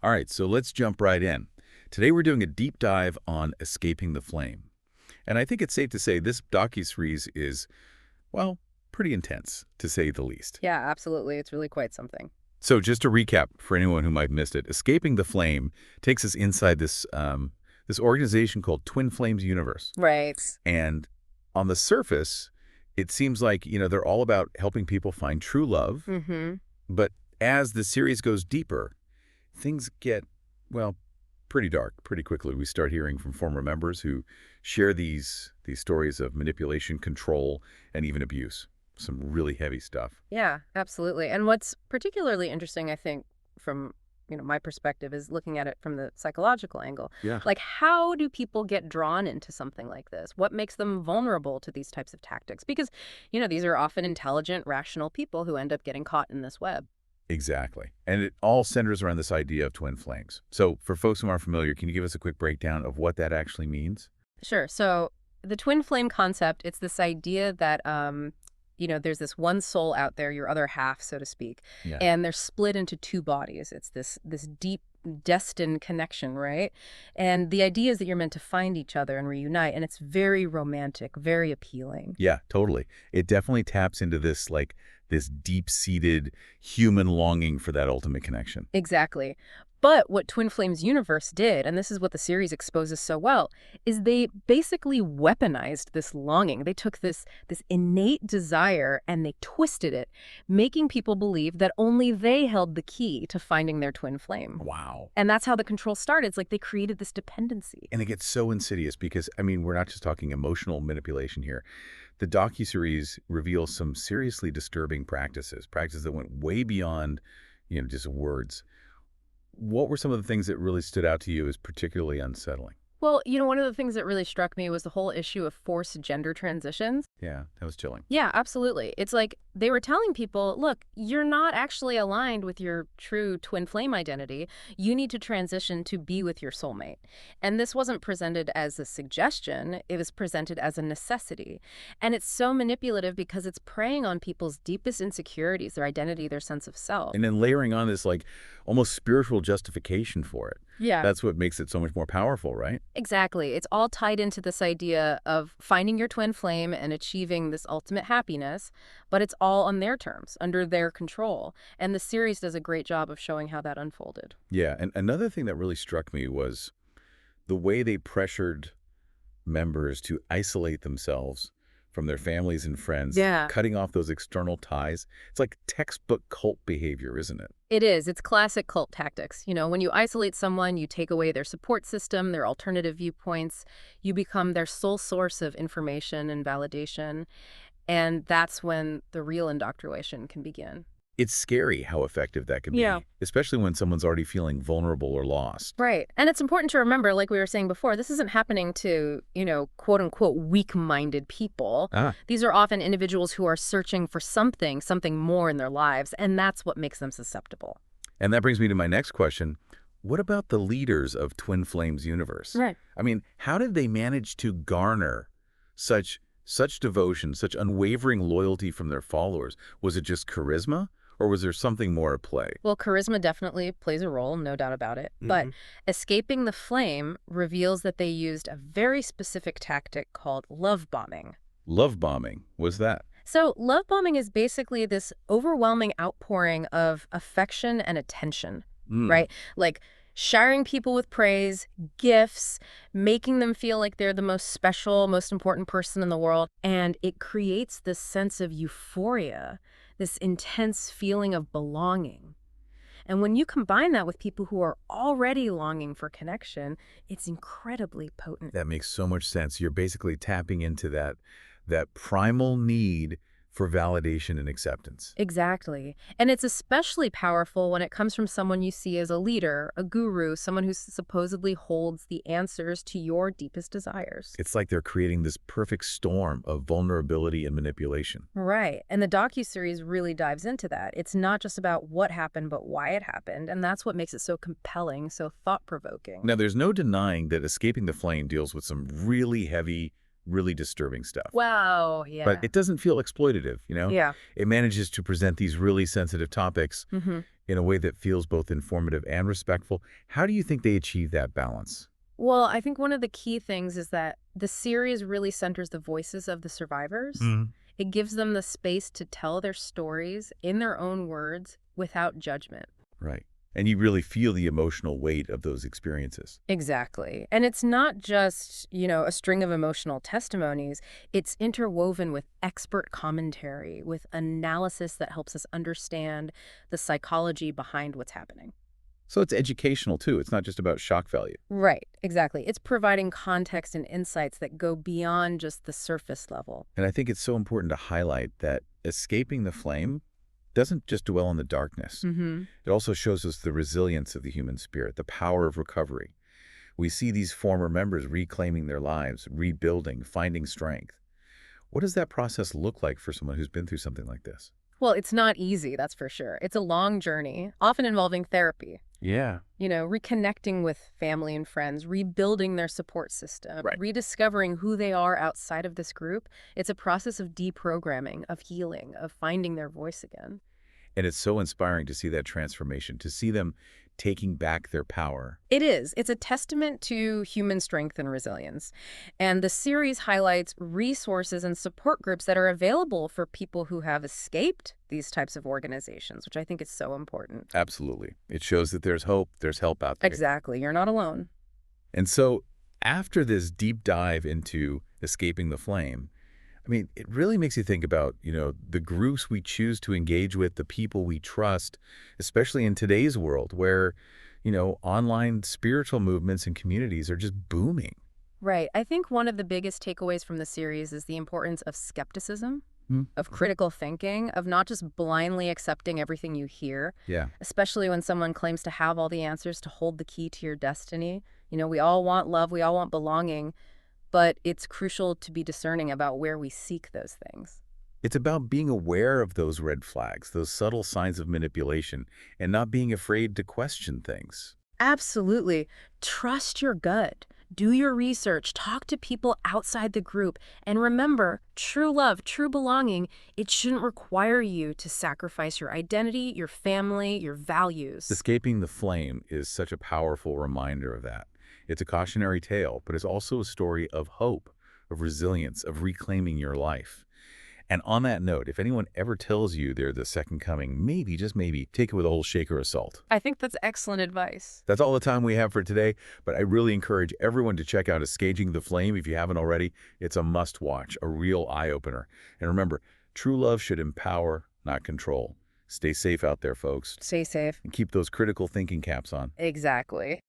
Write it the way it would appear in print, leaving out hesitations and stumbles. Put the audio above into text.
All right, so let's jump right in. Today we're doing a deep dive on escaping the flame. And I think it's safe to say this docuseries is, well, pretty intense, to say the least. Yeah, absolutely. It's really quite something. So just to recap for anyone who might have missed it, escaping the flame takes us inside this organization called Twin Flames Universe. Right. And on the surface, it seems like, they're all about helping people find true love. Mm-hmm. But as the series goes deeper, things get, well, pretty dark pretty quickly. We start hearing from former members who share these stories of manipulation, control, and even abuse. Some really heavy stuff. Yeah, absolutely. And what's particularly interesting, I think, from my perspective, is looking at it from the psychological angle. Yeah. Like, how do people get drawn into something like this? What makes them vulnerable to these types of tactics? Because, these are often intelligent, rational people who end up getting caught in this web. Exactly. And it all centers around this idea of twin flames. So for folks who aren't familiar, can you give us a quick breakdown of what that actually means? Sure. So the twin flame concept, it's this idea that there's this one soul out there, your other half, so to speak, Yeah. and they're split into two bodies. It's this deep destined connection, right? And the idea is that you're meant to find each other and reunite, and it's very romantic, very appealing. Yeah, totally. It definitely taps into this deep-seated human longing for that ultimate connection. Exactly. But what Twin Flames Universe did, and this is what the series exposes so well, is they basically weaponized this longing. They took this innate desire and they twisted it, making people believe that only they held the key to finding their twin flame. Wow. And that's how the control started. It's like they created this dependency. And it gets so insidious because, we're not just talking emotional manipulation here. The docuseries reveals some seriously disturbing practices that went way beyond, just words. What were some of the things that really stood out to you as particularly unsettling? Well, one of the things that really struck me was the whole issue of forced gender transitions. Yeah, that was chilling. Yeah, absolutely. It's like they were telling people, look, you're not actually aligned with your true twin flame identity. You need to transition to be with your soulmate. And this wasn't presented as a suggestion, it was presented as a necessity. And it's so manipulative because it's preying on people's deepest insecurities, their identity, their sense of self. And then layering on this almost spiritual justification for it. Yeah. That's what makes it so much more powerful, right? Exactly. It's all tied into this idea of finding your twin flame and achieving this ultimate happiness, but it's all on their terms, under their control. And the series does a great job of showing how that unfolded. Yeah, and another thing that really struck me was the way they pressured members to isolate themselves from their families and friends, Yeah. cutting off those external ties. It's like textbook cult behavior, isn't it? It is. It's classic cult tactics. When you isolate someone, you take away their support system, their alternative viewpoints. You become their sole source of information and validation. And that's when the real indoctrination can begin. It's scary how effective that can Yeah. be, especially when someone's already feeling vulnerable or lost. Right. And it's important to remember, like we were saying before, this isn't happening to, quote unquote, weak-minded people. Ah, These are often individuals who are searching for something more in their lives, and that's what makes them susceptible. and that brings me to my next question. What about the leaders of Twin Flames Universe? Right. How did they manage to garner such devotion, such unwavering loyalty from their followers? Was it just charisma, or was there something more at play? Well, charisma definitely plays a role, no doubt about it. But escaping the flame reveals that they used a very specific tactic called love bombing. Love bombing, was that? So love bombing is basically this overwhelming outpouring of affection and attention, Mm. right? Like showering people with praise, gifts, making them feel like they're the most special, most important person in the world. And it creates this sense of euphoria, this intense feeling of belonging. And when you combine that with people who are already longing for connection, it's incredibly potent. That makes so much sense. You're basically tapping into that primal need for validation and acceptance. Exactly. And it's especially powerful when it comes from someone you see as a leader, a guru, someone who supposedly holds the answers to your deepest desires. It's like they're creating this perfect storm of vulnerability and manipulation. Right. And the docuseries really dives into that. It's not just about what happened, but why it happened. And that's what makes it so compelling, so thought-provoking. Now, there's no denying that Escaping the Flame deals with some really heavy really disturbing stuff. Wow, But yeah. it doesn't feel exploitative, you know? Yeah. It manages to present these really sensitive topics Hmm. in a way that feels both informative and respectful. How do you think they achieve that balance? Well, I think one of the key things is that the series really centers the voices of the survivors. Mm. It gives them the space to tell their stories in their own words without judgment. Right. And you really feel the emotional weight of those experiences. Exactly. And it's not just, a string of emotional testimonies. It's interwoven with expert commentary, with analysis that helps us understand the psychology behind what's happening. So it's educational too. It's not just about shock value. Right, exactly. It's providing context and insights that go beyond just the surface level. And I think it's so important to highlight that escaping the flame doesn't just dwell on the darkness. Mm-hmm. It also shows us the resilience of the human spirit, the power of recovery. We see these former members reclaiming their lives, rebuilding, finding strength. What does that process look like for someone who's been through something like this? Well, it's not easy, that's for sure. It's a long journey, often involving therapy. Yeah. Reconnecting with family and friends, rebuilding their support system, Right. rediscovering who they are outside of this group. It's a process of deprogramming, of healing, of finding their voice again. And it's so inspiring to see that transformation, to see them taking back their power. It is. It's a testament to human strength and resilience. And the series highlights resources and support groups that are available for people who have escaped these types of organizations, which I think is so important. Absolutely. It shows that there's hope, there's help out there. Exactly. You're not alone. And so after this deep dive into escaping the flame, I mean, it really makes you think about, the groups we choose to engage with, the people we trust, especially in today's world where, online spiritual movements and communities are just booming. Right. I think one of the biggest takeaways from the series is the importance of skepticism, Hmm. of critical thinking, of not just blindly accepting everything you hear, Yeah. especially when someone claims to have all the answers to hold the key to your destiny. We all want love, we all want belonging, but it's crucial to be discerning about where we seek those things. It's about being aware of those red flags, those subtle signs of manipulation, and not being afraid to question things. Absolutely. Trust your gut. Do your research. Talk to people outside the group. And remember, true love, true belonging, it shouldn't require you to sacrifice your identity, your family, your values. Escaping the flame is such a powerful reminder of that. It's a cautionary tale, but it's also a story of hope, of resilience, of reclaiming your life. And on that note, if anyone ever tells you they're the second coming, maybe, just maybe, take it with a whole shaker of salt. I think that's excellent advice. That's all the time we have for today, but I really encourage everyone to check out Escaping the Flame if you haven't already. It's a must-watch, a real eye-opener. And remember, true love should empower, not control. Stay safe out there, folks, Stay safe. and keep those critical thinking caps on. Exactly.